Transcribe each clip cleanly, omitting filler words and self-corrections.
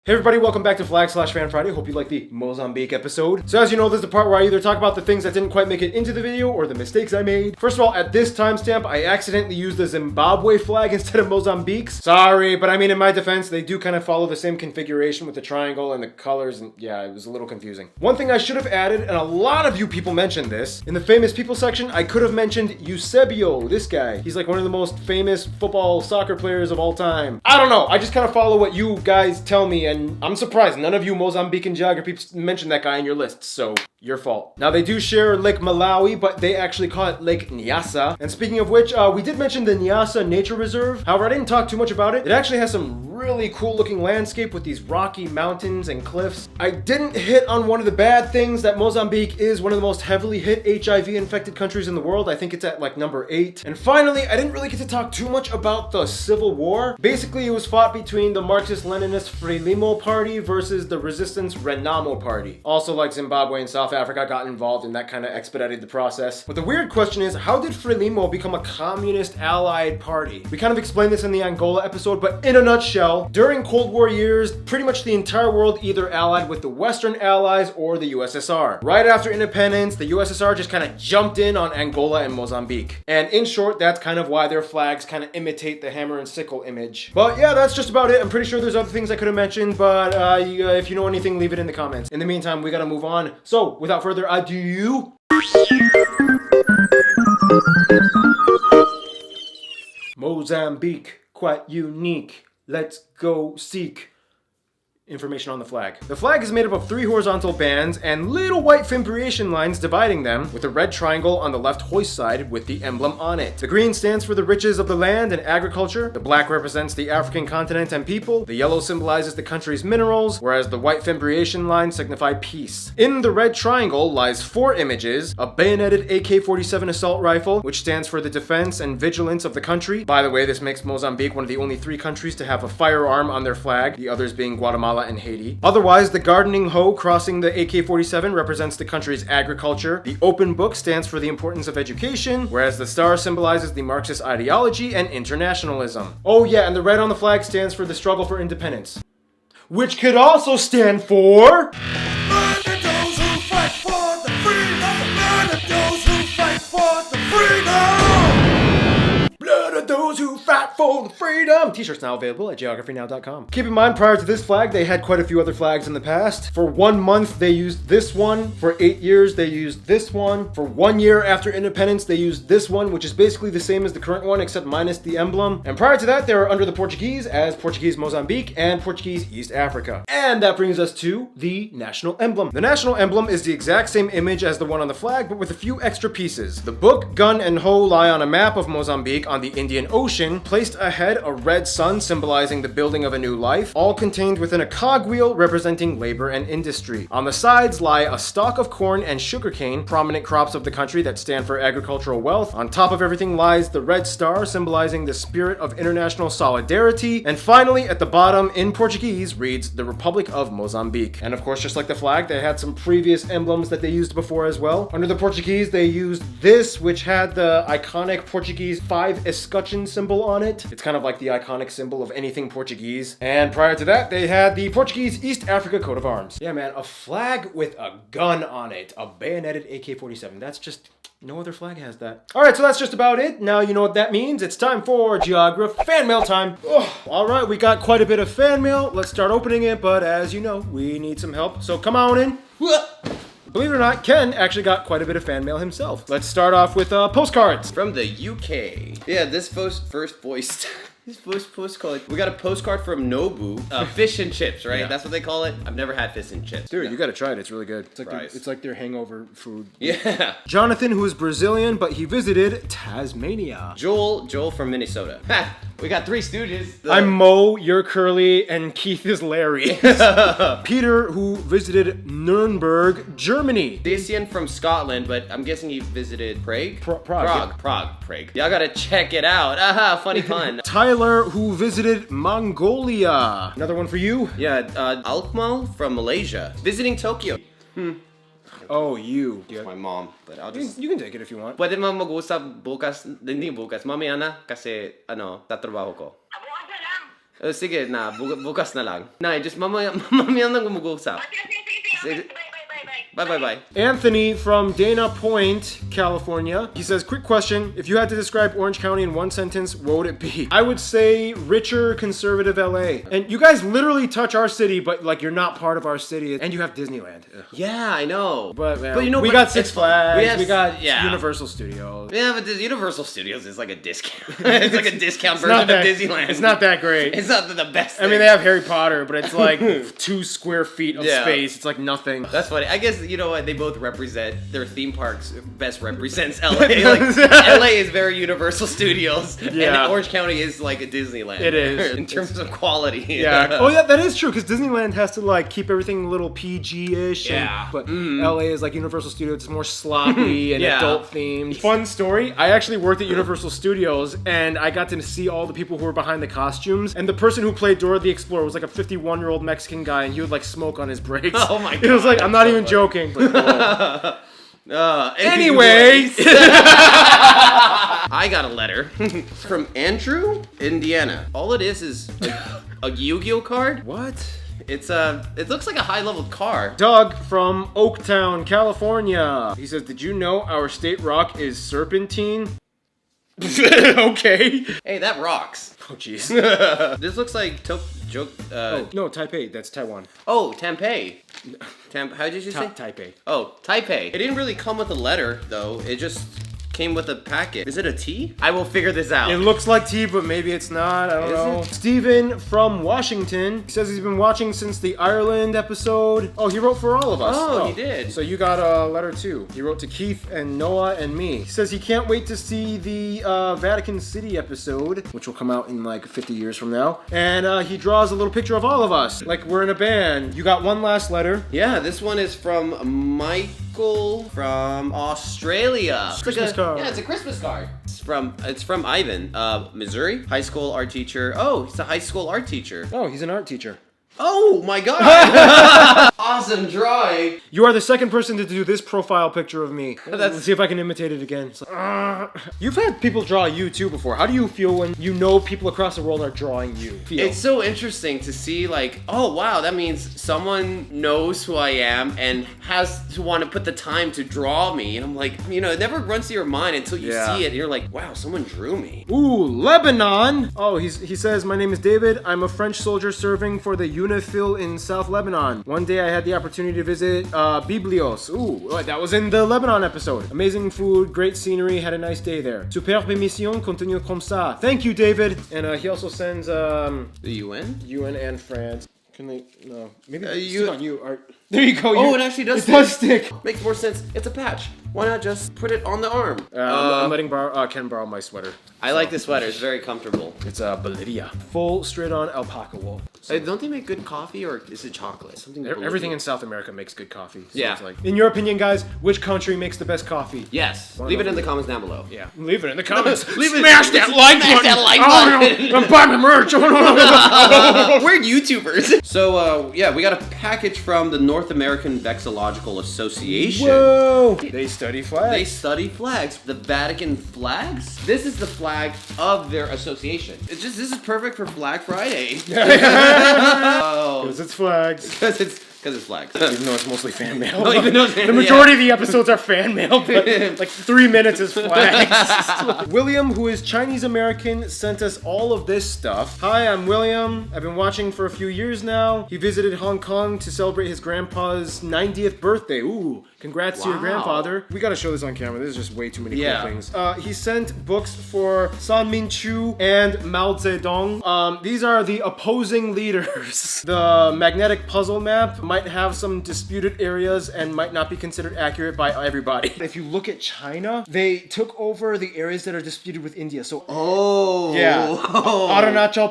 Hey everybody, welcome back to Flag/Fan Friday. Hope you like the Mozambique episode. So as you know, this is the part where I either talk about the things that didn't quite make it into the video or the mistakes I made. First of all, at this timestamp, I accidentally used the Zimbabwe flag instead of Mozambique's. Sorry, but I mean, in my defense, they do kind of follow the same configuration with the triangle and the colors, and yeah, it was a little confusing. One thing I should have added, and a lot of you people mentioned this, in the famous people section, I could have mentioned Eusebio, this guy. He's like one of the most famous football soccer players of all time. I don't know, I just kind of follow what you guys tell me, and I'm surprised none of you Mozambican geography mentioned that guy in your list, so your fault. Now they do share Lake Malawi, but they actually call it Lake Nyasa. And speaking of which, we did mention the Nyasa Nature Reserve. However, I didn't talk too much about it. It actually has some really cool looking landscape with these rocky mountains and cliffs. I didn't hit on one of the bad things, that Mozambique is one of the most heavily hit HIV infected countries in the world. I think it's at like number 8. And finally, I didn't really get to talk too much about the Civil War. Basically, it was fought between the Marxist-Leninist Frelimo Party versus the Resistance Renamo Party. Also, like Zimbabwe and South Africa got involved, and that kind of expedited the process. But the weird question is, how did Frelimo become a communist allied party? We kind of explained this in the Angola episode, but in a nutshell, during Cold War years, pretty much the entire world either allied with the Western Allies or the USSR. Right after independence, the USSR just kind of jumped in on Angola and Mozambique. And in short, that's kind of why their flags kind of imitate the hammer and sickle image. But yeah, that's just about it. I'm pretty sure there's other things I could have mentioned, but if you know anything, leave it in the comments. In the meantime, we gotta move on. So, without further ado, Mozambique, quite unique. Let's go seek information on the flag. The flag is made up of 3 horizontal bands and little white fimbriation lines dividing them, with a red triangle on the left hoist side with the emblem on it. The green stands for the riches of the land and agriculture, the black represents the African continent and people, the yellow symbolizes the country's minerals, whereas the white fimbriation lines signify peace. In the red triangle lies 4 images: a bayoneted AK-47 assault rifle, which stands for the defense and vigilance of the country. By the way, this makes Mozambique one of the only 3 countries to have a firearm on their flag, the others being Guatemala and Haiti. Otherwise, the gardening hoe crossing the AK-47 represents the country's agriculture. The open book stands for the importance of education, whereas the star symbolizes the Marxist ideology and internationalism. Oh yeah, and the red on the flag stands for the struggle for independence, which could also stand for... Murder those who fight for the freedom! Murder those who fight for the freedom! Blood of those who fight for the freedom! T-shirts now available at geographynow.com. Keep in mind, prior to this flag, they had quite a few other flags in the past. For 1 month, they used this one. For 8 years, they used this one. For 1 year after independence, they used this one, which is basically the same as the current one, except minus the emblem. And prior to that, they were under the Portuguese as Portuguese Mozambique and Portuguese East Africa. And that brings us to the national emblem. The national emblem is the exact same image as the one on the flag, but with a few extra pieces. The book, gun, and hoe lie on a map of Mozambique on the Indian Ocean, placed ahead a red sun symbolizing the building of a new life, all contained within a cogwheel representing labor and industry. On the sides lie a stalk of corn and sugarcane, prominent crops of the country that stand for agricultural wealth. On top of everything lies the red star symbolizing the spirit of international solidarity. And finally, at the bottom in Portuguese reads the Republic of Mozambique. And of course, just like the flag, they had some previous emblems that they used before as well. Under the Portuguese, they used this, which had the iconic Portuguese 5 escutcheon symbol on it. It's kind of like the iconic symbol of anything Portuguese. And prior to that, they had the Portuguese East Africa coat of arms. Yeah, man, a flag with a gun on it. A bayoneted AK-47. That's just... no other flag has that. Alright, so that's just about it. Now you know what that means. It's time for Geography fan mail time. Alright, we got quite a bit of fan mail. Let's start opening it, but as you know, we need some help. So come on in. Believe it or not, Ken actually got quite a bit of fan mail himself. Let's start off with postcards. From the UK. Yeah, this first voiced. This first postcard. We got a postcard from Nobu. Fish and chips, right? Yeah. That's what they call it. I've never had fish and chips. Dude, you gotta try it. It's really good. It's like their hangover food. Yeah. Jonathan, who is Brazilian, but he visited Tasmania. Joel from Minnesota. Ha! We got 3 Stooges. I'm Mo, you're Curly, and Keith is Larry. Peter, who visited Nuremberg, Germany. Dacian from Scotland, but I'm guessing he visited Prague? Prague. Prague. Y'all gotta check it out. Aha, funny pun. Tyler, who visited Mongolia. Another one for you? Yeah, Alkmal from Malaysia. Visiting Tokyo. Oh, you. It's my mom, but I'll just... You can take it if you want. Pwede mo mag-usap bukas, hindi bukas, mamaya na, kasi, tatrabaho ko. Sige na, bukas na lang. Nay, just mamaya na gumugusap. Sige. Bye. Anthony from Dana Point, California. He says, quick question. If you had to describe Orange County in one sentence, what would it be? I would say richer, conservative LA. And you guys literally touch our city, but like you're not part of our city. And you have Disneyland. Ugh. Yeah, I know. But you know, we got Six Flags. We got yeah. Universal Studios. Yeah, but Universal Studios is like a discount. It's like a discount version of Disneyland. It's not that great. It's not the best thing. I mean, they have Harry Potter, but it's like 2 square feet of space. It's like nothing. That's funny. I guess, you know what, they both represent, their theme parks best represents LA. Like, LA is very Universal Studios, and Orange County is like a Disneyland. It is. In terms of quality. Yeah. Oh yeah, that is true, because Disneyland has to like keep everything a little PG-ish. Yeah. But LA is like Universal Studios, it's more sloppy and adult themed. Fun story, I actually worked at Universal Studios, and I got to see all the people who were behind the costumes, and the person who played Dora the Explorer was like a 51-year-old Mexican guy, and he would like smoke on his breaks. Oh my god. It was like, I'm not even joking. But, Anyways, I got a letter from Andrew, Indiana. All it is a Yu-Gi-Oh card. what? It looks like a high-level car. Doug from Oaktown, California. He says, did you know our state rock is serpentine? Okay. Hey, that rocks. Oh, jeez. This looks like No, Taipei. That's Taiwan. Oh, Taipei. How did you say? Taipei. Oh, Taipei. It didn't really come with a letter, though. It just came with a packet. Is it a T? I will figure this out. It looks like tea, but maybe it's not. I don't know. Steven from Washington. He says he's been watching since the Ireland episode. Oh, he wrote for all of us. Oh, he did. So you got a letter too. He wrote to Keith and Noah and me. He says he can't wait to see the Vatican City episode, which will come out in like 50 years from now. And he draws a little picture of all of us, like we're in a band. You got one last letter. Yeah, this one is from Michael from Australia. Christmas card. Yeah, it's a Christmas card. It's from Ivan, Missouri, high school art teacher. Oh, he's a high school art teacher. Oh, he's an art teacher. Oh my god! Awesome drawing. You are the second person to do this profile picture of me. Let's see if I can imitate it again. It's like, You've had people draw you too before. How do you feel when you know people across the world are drawing you? It's so interesting to see, like, oh wow, that means someone knows who I am and has to want to put the time to draw me. And I'm like, you know, it never runs to your mind until you see it. And you're like, wow, someone drew me. Ooh, Lebanon. Oh, he says, my name is David. I'm a French soldier serving for the UNIFIL in South Lebanon. One day I had the opportunity to visit Biblios. Ooh, that was in the Lebanon episode. Amazing food, great scenery, had a nice day there. Superbe mission, continue comme ça. Thank you, David. And he also sends the UN? UN and France. Can they? No. Maybe on you. There you go. Oh, it actually does stick. It does stick. Makes more sense. It's a patch. Why not just put it on the arm? I'm letting Ken borrow my sweater. I like this sweater. It's very comfortable. It's Bolivia. Full straight-on alpaca wool. Don't they make good coffee, or is it chocolate? Something. Everything in South America makes good coffee. So yeah. It's like, in your opinion, guys, which country makes the best coffee? Yes. Leave it in the comments down below. Yeah. Leave it in the comments. Smash that like button. I'm buying my merch. We're YouTubers. So yeah, we got a package from the North American Vexillological Association. Whoa! They study flags. They study flags. The Vatican flags. This is the flag of their association. This is perfect for Black Friday. Because it's flags. Because it's flags. Even though it's mostly fan mail. No, even though the majority of the episodes are fan mail, but like 3 minutes is flags. William, who is Chinese American, sent us all of this stuff. Hi, I'm William. I've been watching for a few years now. He visited Hong Kong to celebrate his grandpa's 90th birthday. Ooh, congrats to your grandfather. We gotta show this on camera. This is just way too many cool things. He sent books for San Min Chu and Mao Zedong. These are the opposing leaders. The magnetic puzzle map might have some disputed areas and might not be considered accurate by everybody. If you look at China, they took over the areas that are disputed with India. So Arunachal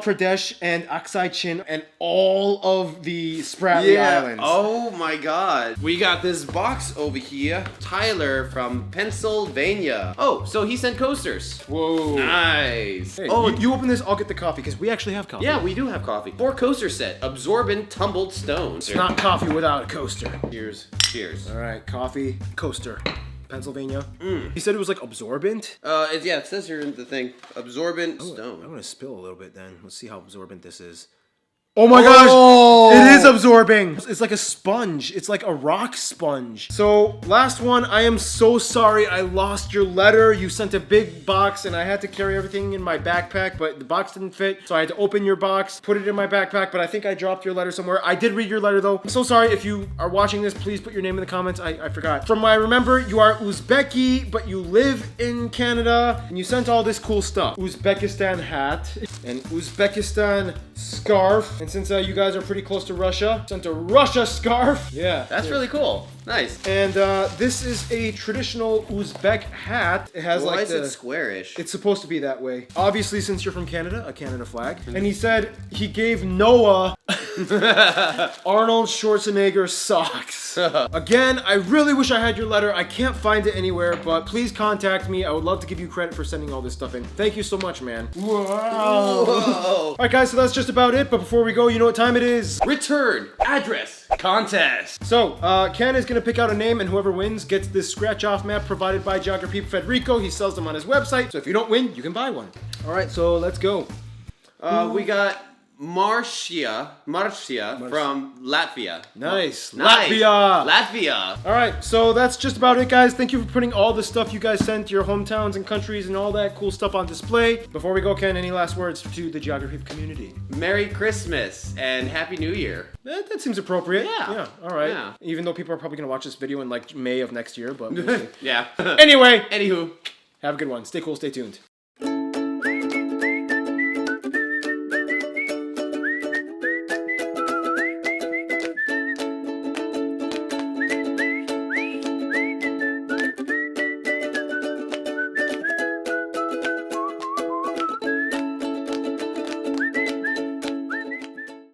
Pradesh and Aksai Chin and all of the Spratly Islands. Oh my god. We got this box over here. Tyler from Pennsylvania. Oh, so he sent coasters. Whoa. Nice. Hey, you open this, I'll get the coffee, because we actually have coffee. Yeah, we do have coffee. 4 coaster set. Absorbent tumbled stones. It's not coffee without a coaster. Cheers. Cheers. All right, coffee, coaster. Pennsylvania. He said it was like absorbent. Yeah, it says here in the thing, absorbent stone. I'm gonna spill a little bit then. Let's see how absorbent this is. Oh my gosh! It is absorbing! It's like a sponge. It's like a rock sponge. So, last one. I am so sorry I lost your letter. You sent a big box and I had to carry everything in my backpack, but the box didn't fit. So I had to open your box, put it in my backpack, but I think I dropped your letter somewhere. I did read your letter though. I'm so sorry. If you are watching this, please put your name in the comments. I forgot. From what I remember, you are Uzbeki, but you live in Canada and you sent all this cool stuff. Uzbekistan hat, an Uzbekistan scarf, and since you guys are pretty close to Russia, sent a Russia scarf. Yeah. That's really cool. Nice. And this is a traditional Uzbek hat. It has Why is it squarish? It's supposed to be that way. Obviously, since you're from Canada, a Canada flag. And he said he gave Noah Arnold Schwarzenegger socks. Again, I really wish I had your letter. I can't find it anywhere, but please contact me. I would love to give you credit for sending all this stuff in. Thank you so much, man. Wow. All right, guys, so that's just about it. But before we go, you know what time it is? Return address contest. So, Ken is going to pick out a name, and whoever wins gets this scratch-off map provided by Geography Federico. He sells them on his website, so if you don't win, you can buy one. All right, so let's go. We got Marcia from Latvia. Nice. Nice. Latvia. All right, so that's just about it, guys. Thank you for putting all the stuff you guys sent to your hometowns and countries and all that cool stuff on display. Before we go, Ken, any last words to the Geography community? Merry Christmas and Happy New Year. That seems appropriate. Yeah. All right. Yeah. Even though people are probably going to watch this video in like May of next year, but we'll see. Yeah. Anyway. Anywho. Have a good one. Stay cool, stay tuned.